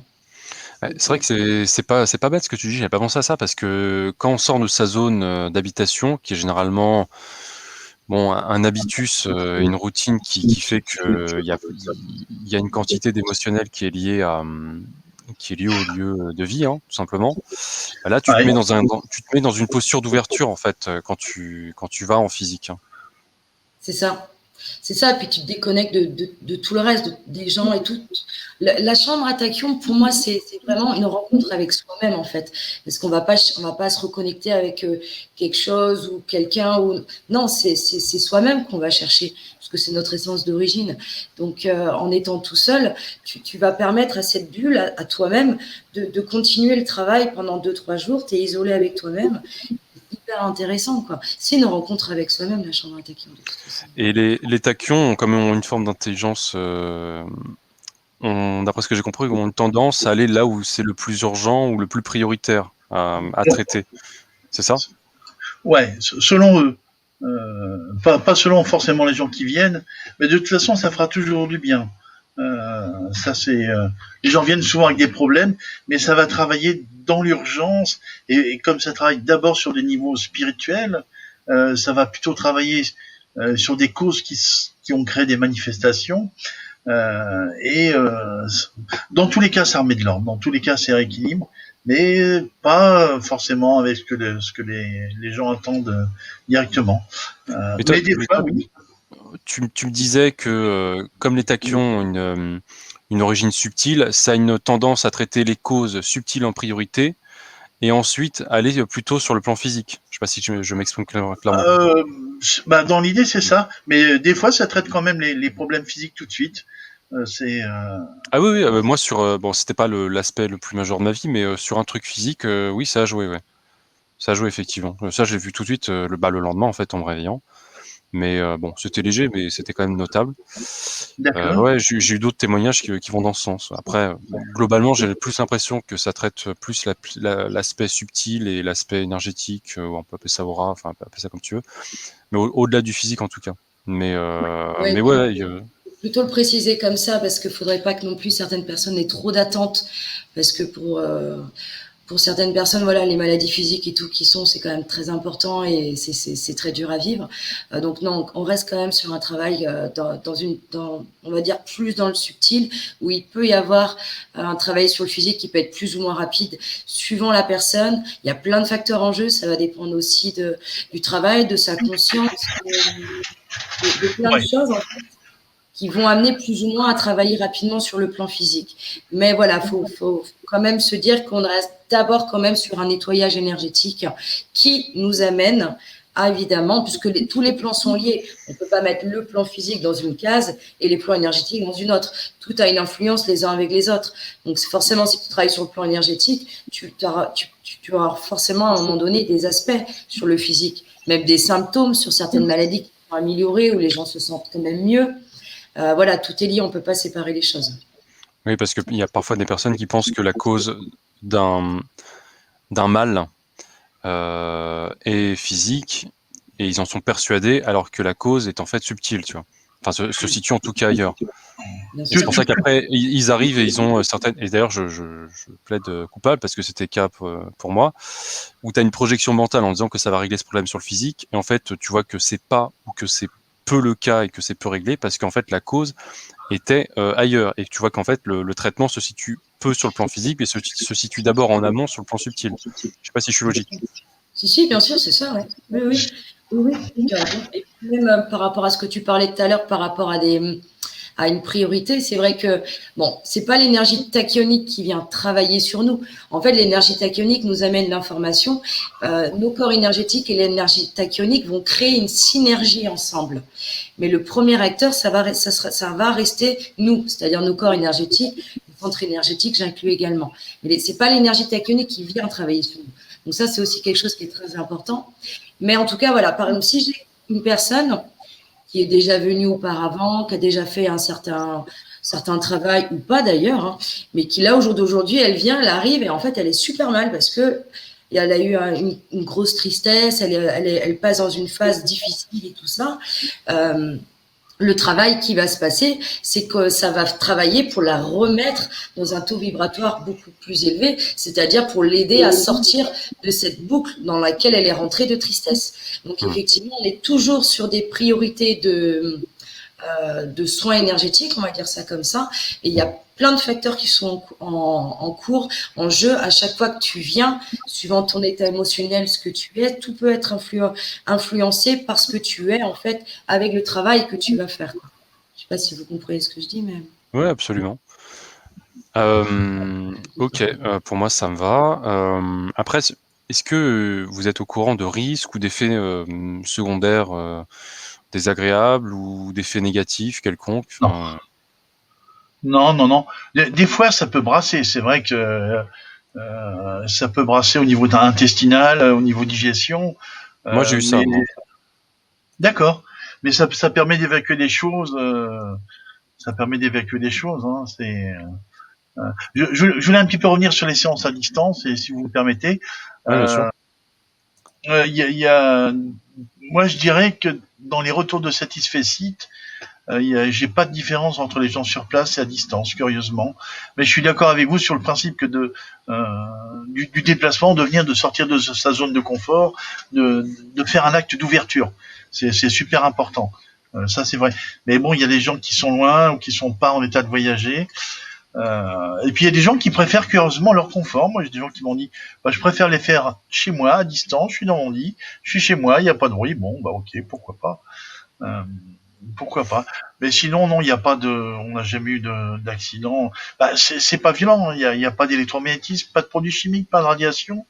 Ouais, c'est vrai que c'est pas bête ce que tu dis, j'avais pas pensé à ça, parce que quand on sort de sa zone d'habitation, qui est généralement bon, un habitus, une routine qui fait que il y a une quantité d'émotionnel qui est liée qui est lié au lieu de vie, hein, tout simplement. Là, tu te Ouais. mets tu te mets dans une posture d'ouverture en fait quand tu vas en physique, hein. C'est ça. C'est ça, puis tu te déconnectes de tout le reste, des gens et tout. La chambre à tachyon, pour moi, c'est vraiment une rencontre avec soi-même, en fait. Parce qu'on on va pas se reconnecter avec quelque chose ou quelqu'un. Non, c'est soi-même qu'on va chercher, parce que c'est notre essence d'origine. Donc, en étant tout seul, tu vas permettre à cette bulle, à toi-même, de continuer le travail pendant 2-3 jours. Tu es isolé avec toi-même. Hyper intéressant, quoi. C'est une rencontre avec soi-même, la chambre à tachyon, de toute façon. Et les tachyons ont quand même une forme d'intelligence, d'après ce que j'ai compris, ont une tendance à aller là où c'est le plus urgent ou le plus prioritaire à traiter. C'est ça? Ouais, selon eux. Pas selon forcément les gens qui viennent, mais de toute façon, ça fera toujours du bien. Ça, les gens viennent souvent avec des problèmes, mais ça va travailler dans l'urgence, et comme ça travaille d'abord sur des niveaux spirituels, ça va plutôt travailler sur des causes qui ont créé des manifestations, et dans tous les cas, ça remet de l'ordre, dans tous les cas, c'est rééquilibre, mais pas forcément avec ce que les gens attendent directement. Mais des fois, oui. Tu me disais que comme les tachyons ont une origine subtile, ça a une tendance à traiter les causes subtiles en priorité et ensuite aller plutôt sur le plan physique. Je ne sais pas si je m'exprime clairement. Dans l'idée, c'est ça. Mais des fois, ça traite quand même les problèmes physiques tout de suite. Ah oui, moi bon, c'était pas l'aspect le plus majeur de ma vie, mais sur un truc physique, oui, ça a joué, ouais. Ça a joué effectivement. Ça, j'ai vu tout de suite le lendemain en fait en me réveillant. Mais bon, c'était léger, mais c'était quand même notable. D'accord. Ouais, j'ai eu d'autres témoignages qui vont dans ce sens. Après, globalement, j'ai plus l'impression que ça traite plus l'aspect subtil et l'aspect énergétique, ou on peut appeler ça aura, enfin, on peut appeler ça comme tu veux, mais au-delà du physique en tout cas. Mais ouais, Plutôt le préciser comme ça, parce qu'il ne faudrait pas que non plus certaines personnes aient trop d'attentes, parce que pour certaines personnes, voilà, les maladies physiques et tout c'est quand même très important et c'est très dur à vivre. Donc non, on reste quand même sur un travail on va dire plus dans le subtil, où il peut y avoir un travail sur le physique qui peut être plus ou moins rapide, suivant la personne. Il y a plein de facteurs en jeu, ça va dépendre aussi du travail, de sa conscience, de plein de choses, en fait, qui vont amener plus ou moins à travailler rapidement sur le plan physique. Mais voilà, faut quand même se dire qu'on reste d'abord quand même sur un nettoyage énergétique qui nous amène à, évidemment, puisque tous les plans sont liés, on ne peut pas mettre le plan physique dans une case et les plans énergétiques dans une autre. Tout a une influence les uns avec les autres. Donc forcément, si tu travailles sur le plan énergétique, tu auras forcément à un moment donné des aspects sur le physique, même des symptômes sur certaines maladies qui vont améliorer, où les gens se sentent quand même mieux. Voilà, tout est lié, on ne peut pas séparer les choses. oui, parce qu'il y a parfois des personnes qui pensent que la cause d'un mal est physique et ils en sont persuadés alors que la cause est en fait subtile, tu vois. Enfin, se situe en tout cas ailleurs. C'est pour ça qu'après, ils arrivent et ils ont certaines... Et d'ailleurs, je plaide coupable parce que c'était le cas pour moi, où tu as une projection mentale en disant que ça va régler ce problème sur le physique, et en fait, tu vois que c'est pas, ou que c'est peu le cas et que c'est peu réglé, parce qu'en fait, la cause était ailleurs. Et tu vois qu'en fait, le traitement se situe peu sur le plan physique, mais se situe d'abord en amont sur le plan subtil. Je sais pas si je suis logique. Si, bien sûr, c'est ça, ouais. Oui, et même par rapport à ce que tu parlais tout à l'heure, par rapport à une priorité, c'est vrai que, bon, c'est pas l'énergie tachyonique qui vient travailler sur nous. En fait, l'énergie tachyonique nous amène l'information. Nos corps énergétiques et l'énergie tachyonique vont créer une synergie ensemble. Mais le premier acteur, ça va rester nous, c'est-à-dire nos corps énergétiques, les centres énergétiques, j'inclus également. Mais c'est pas l'énergie tachyonique qui vient travailler sur nous. Donc ça, c'est aussi quelque chose qui est très important. Mais en tout cas, voilà, par exemple, si j'ai une personne qui est déjà venue auparavant, qui a déjà fait un certain travail, ou pas d'ailleurs, hein, mais qui là, au jour d'aujourd'hui, elle vient, elle arrive, et en fait, elle est super mal parce que elle a eu une grosse tristesse, elle passe dans une phase difficile et tout ça. Le travail qui va se passer, c'est que ça va travailler pour la remettre dans un taux vibratoire beaucoup plus élevé, c'est-à-dire pour l'aider à sortir de cette boucle dans laquelle elle est rentrée de tristesse. Donc effectivement, on est toujours sur des priorités de soins énergétiques, on va dire ça comme ça. Et il y a plein de facteurs qui sont en cours, en jeu. À chaque fois que tu viens, suivant ton état émotionnel, ce que tu es, tout peut être influencé par ce que tu es, en fait, avec le travail que tu vas faire, quoi. Je sais pas si vous comprenez ce que je dis, mais... Ouais, absolument. Ok, pour moi ça me va. Après, est-ce que vous êtes au courant de risques ou d'effets secondaires désagréables ou d'effets négatifs quelconques? Non, non, non, non. Des fois, ça peut brasser. C'est vrai que ça peut brasser au niveau intestinal, au niveau digestion. Moi j'ai eu ça, Mais moi. d'accord. Mais ça permet d'évacuer des choses. Ça permet d'évacuer des choses. Hein. Je voulais un petit peu revenir sur les séances à distance, et si vous me permettez. Ouais, bien sûr. Moi, je dirais que dans les retours de satisfecit, j'ai pas de différence entre les gens sur place et à distance, curieusement. Mais je suis d'accord avec vous sur le principe que du déplacement, de sortir de sa zone de confort, de faire un acte d'ouverture. C'est super important. Ça, c'est vrai. Mais bon, il y a des gens qui sont loin ou qui sont pas en état de voyager. Et puis il y a des gens qui préfèrent curieusement leur confort. Moi, j'ai des gens qui m'ont dit, bah, je préfère les faire chez moi, à distance. Je suis dans mon lit, je suis chez moi, il n'y a pas de bruit. Bon, bah ok, pourquoi pas. Euh, Pourquoi pas. Mais sinon, non, il n'y a pas on n'a jamais eu d'accident. Bah, c'est pas violent. Il y a pas d'électromagnétisme, pas de produits chimiques, pas de radiation.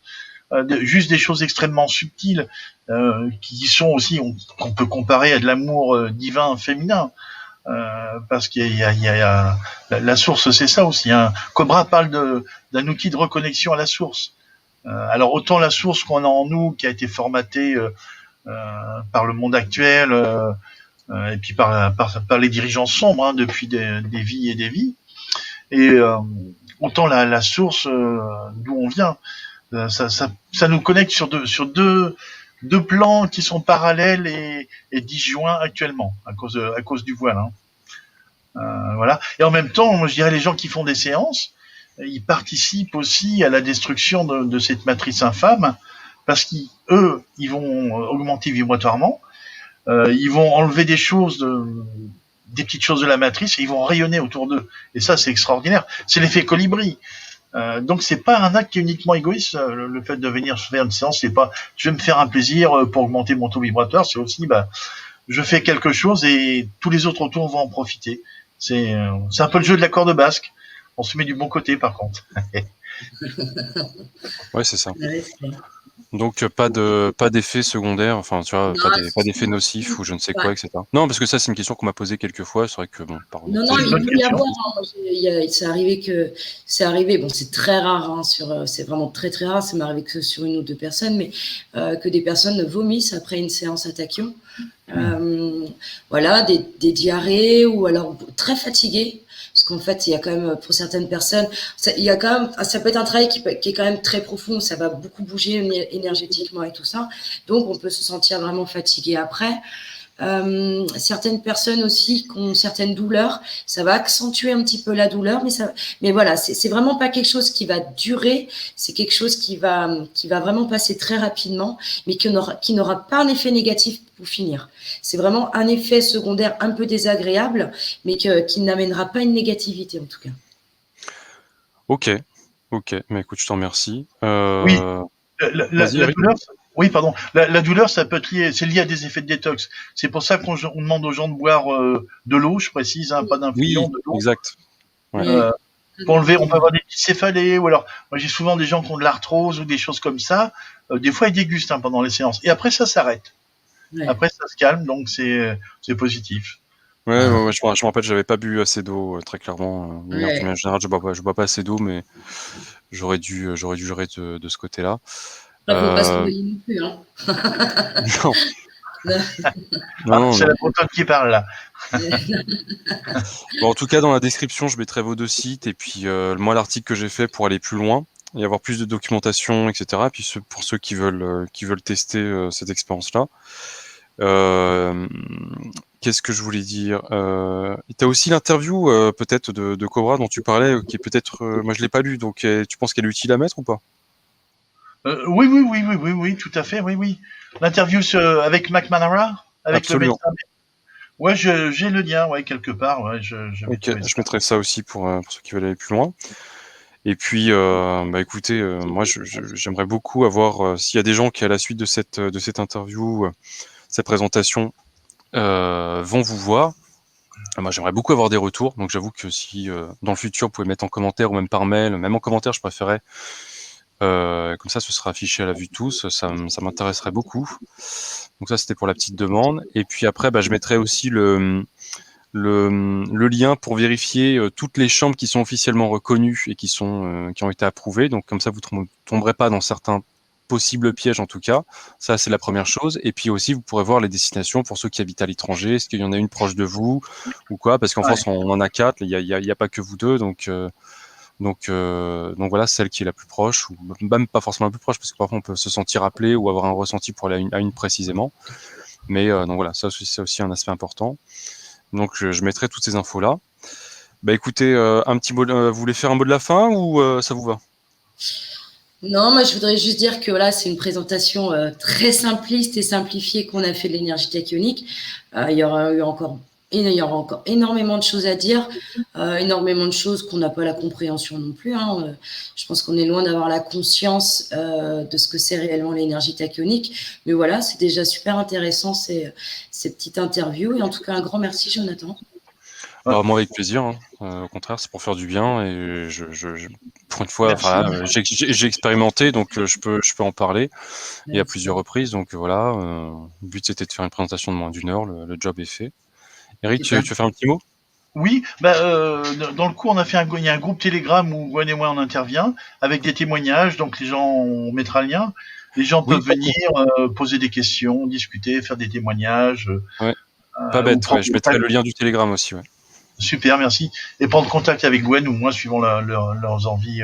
Juste des choses extrêmement subtiles qui sont aussi, qu'on peut comparer à de l'amour divin féminin. Parce qu'il y a la source, c'est ça aussi. Hein. Cobra parle d'un outil de reconnexion à la source. Alors autant la source qu'on a en nous, qui a été formatée par le monde actuel, et puis par les dirigeants sombres, hein, depuis des vies et des vies, et autant la source d'où on vient, ça nous connecte sur deux plans qui sont parallèles et disjoints actuellement à cause du voile. Hein. Voilà. Et en même temps, moi, je dirais les gens qui font des séances, ils participent aussi à la destruction de cette matrice infâme, parce qu'eux, ils vont augmenter vibratoirement, ils vont enlever des petites choses de la matrice, et ils vont rayonner autour d'eux. Et ça, c'est extraordinaire. C'est l'effet colibri. Donc c'est pas un acte uniquement égoïste. Le fait de venir faire une séance, c'est pas je vais me faire un plaisir pour augmenter mon taux vibratoire. C'est aussi je fais quelque chose et tous les autres autour vont en profiter. C'est un peu le jeu de la corde basque. On se met du bon côté par contre. Ouais, c'est ça. Ouais, c'est clair. Donc pas d'effets secondaires, enfin tu vois, Non, pas d'effets nocifs ou je ne sais ouais. quoi, etc. Non, parce que ça c'est une question qu'on m'a posée quelques fois. C'est vrai que bon, par Non, honnêteté, non, C'est mais une il bonne peut y question. avoir. Hein. C'est arrivé. Bon, c'est très rare. Hein, c'est vraiment très très rare. Ça m'est arrivé que sur une ou deux personnes, mais que des personnes vomissent après une séance à tachyon. Voilà, des diarrhées ou alors très fatiguées. Parce qu'en fait, il y a quand même, pour certaines personnes, il y a quand même, ça peut être un travail qui est quand même très profond. Ça va beaucoup bouger énergétiquement et tout ça. Donc, on peut se sentir vraiment fatigué après. Certaines personnes aussi qui ont certaines douleurs, ça va accentuer un petit peu la douleur, mais voilà, c'est vraiment pas quelque chose qui va durer, c'est quelque chose qui va vraiment passer très rapidement, mais qui n'aura pas un effet négatif pour finir. C'est vraiment un effet secondaire un peu désagréable, mais qui n'amènera pas une négativité en tout cas. Ok, mais écoute, je t'en remercie. Oui, Vas-y, la Eric. douleur. Oui, pardon. La douleur, ça peut être lié, c'est lié à des effets de détox. C'est pour ça qu'on demande aux gens de boire de l'eau, je précise, hein, pas d'infusion, Oui, de l'eau. exact. Ouais. Euh, pour enlever, on peut avoir des petites céphalées, ou alors, moi j'ai souvent des gens qui ont de l'arthrose ou des choses comme ça. Des fois, ils dégustent hein, pendant les séances. Et après, ça s'arrête. Ouais. Après, ça se calme, donc c'est positif. Ouais, je me rappelle, j'avais pas bu assez d'eau, très clairement. De manière générale, je bois pas assez d'eau, mais j'aurais dû gérer de ce côté-là. Après, faut pas se noyer non plus, hein. Non, Ah, non, c'est non. la bretonne qui parle là. Bon, en tout cas, dans la description, je mettrai vos deux sites et puis moi l'article que j'ai fait pour aller plus loin et avoir plus de documentation, etc. Et puis pour ceux qui veulent tester cette expérience-là. Qu'est-ce que je voulais dire tu as aussi l'interview peut-être de Cobra dont tu parlais, qui est peut-être, moi je l'ai pas lu, donc tu penses qu'elle est utile à mettre ou pas? Oui, tout à fait, oui. L'interview avec Mac Manara, avec le Absolument. médecin. Ouais, j'ai le lien, ouais, quelque part. Ouais, j'avais Ok, trouvé ça. je mettrai ça aussi pour ceux qui veulent aller plus loin. Et puis, bah écoutez, moi, j'aimerais beaucoup avoir, s'il y a des gens qui, à la suite de cette interview, cette présentation, vont vous voir. Moi, j'aimerais beaucoup avoir des retours. Donc, j'avoue que si dans le futur, vous pouvez mettre en commentaire ou même par mail, même en commentaire, je préférais. Comme ça, ce sera affiché à la vue de tous. Ça m'intéresserait beaucoup. Donc ça, c'était pour la petite demande. Et puis après, bah, je mettrai aussi le lien pour vérifier toutes les chambres qui sont officiellement reconnues et qui ont été approuvées. Donc comme ça, vous tomberez pas dans certains possibles pièges en tout cas. Ça, c'est la première chose. Et puis aussi, vous pourrez voir les destinations pour ceux qui habitent à l'étranger. Est-ce qu'il y en a une proche de vous ou quoi? Parce qu'en Ouais. France, on en a 4. Il y a pas que vous deux. Donc voilà, celle qui est la plus proche, ou même pas forcément la plus proche, parce que parfois on peut se sentir appelé ou avoir un ressenti pour aller à une précisément. Mais donc voilà, ça aussi, c'est aussi un aspect important. Donc je mettrai toutes ces infos-là. Bah écoutez, un petit mot, vous voulez faire un mot de la fin ou ça vous va? Non, moi je voudrais juste dire que voilà, c'est une présentation très simpliste et simplifiée qu'on a fait de l'énergie tachyonique. Il y aura encore énormément de choses à dire, énormément de choses qu'on n'a pas la compréhension non plus. Hein. Je pense qu'on est loin d'avoir la conscience de ce que c'est réellement l'énergie tachyonique. Mais voilà, c'est déjà super intéressant ces petites interviews. Et en tout cas, un grand merci, Jonathan. Bah, moi avec plaisir, hein. Au contraire, c'est pour faire du bien et pour une fois, Merci. voilà, j'ai expérimenté, donc je peux en parler et à plusieurs reprises. Donc voilà, le but c'était de faire une présentation de moins d'une heure, le job est fait. Eric, tu veux faire un petit mot? Oui, dans le coup, il y a un groupe Telegram où Gwen et moi on intervient avec des témoignages. Donc les gens, on mettra le lien. Les gens Oui, peuvent venir poser des questions, discuter, faire des témoignages. ouais, pas Ou bête, prendre ouais. Je mettrai contact. le lien du Telegram aussi, ouais. Super, merci. Et prendre contact avec Gwen ou moi, suivant leurs envies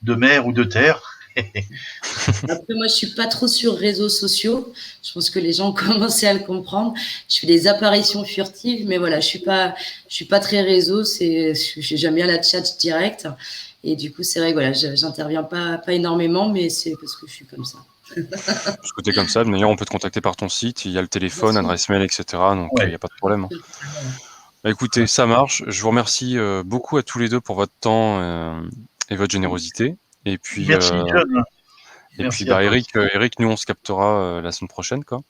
de mer ou de terre. Après, moi, je suis pas trop sur réseaux sociaux. Je pense que les gens ont commencé à le comprendre. Je fais des apparitions furtives, mais voilà, je suis pas très réseau. J'aime bien la chat direct. Et du coup, c'est vrai que voilà, j'interviens pas énormément, mais c'est parce que je suis comme ça. Ce côté comme ça, d'ailleurs, on peut te contacter par ton site, il y a le Bien téléphone, sûr. adresse mail, etc. Donc il Ouais. n'y a pas de problème. Voilà. Bah, écoutez, ça marche. Je vous remercie beaucoup à tous les deux pour votre temps et votre générosité. Et puis, Merci, John. Merci à bah, toi aussi. Eric, nous, on se captera la semaine prochaine, quoi.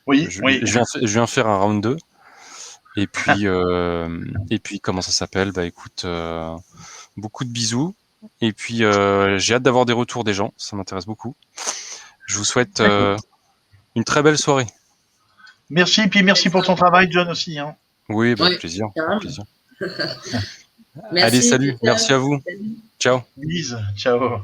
Oui, oui. Je viens faire un round 2. Et puis, comment ça s'appelle? Bah, écoute, beaucoup de bisous. Et puis, j'ai hâte d'avoir des retours des gens. Ça m'intéresse beaucoup. Je vous souhaite une très belle soirée. Merci, puis merci pour ton travail, John aussi. Hein. Oui, bah, avec Ouais, plaisir. Avec carrément. plaisir. Allez, Merci. salut. Merci à vous. Ciao. Bise, ciao.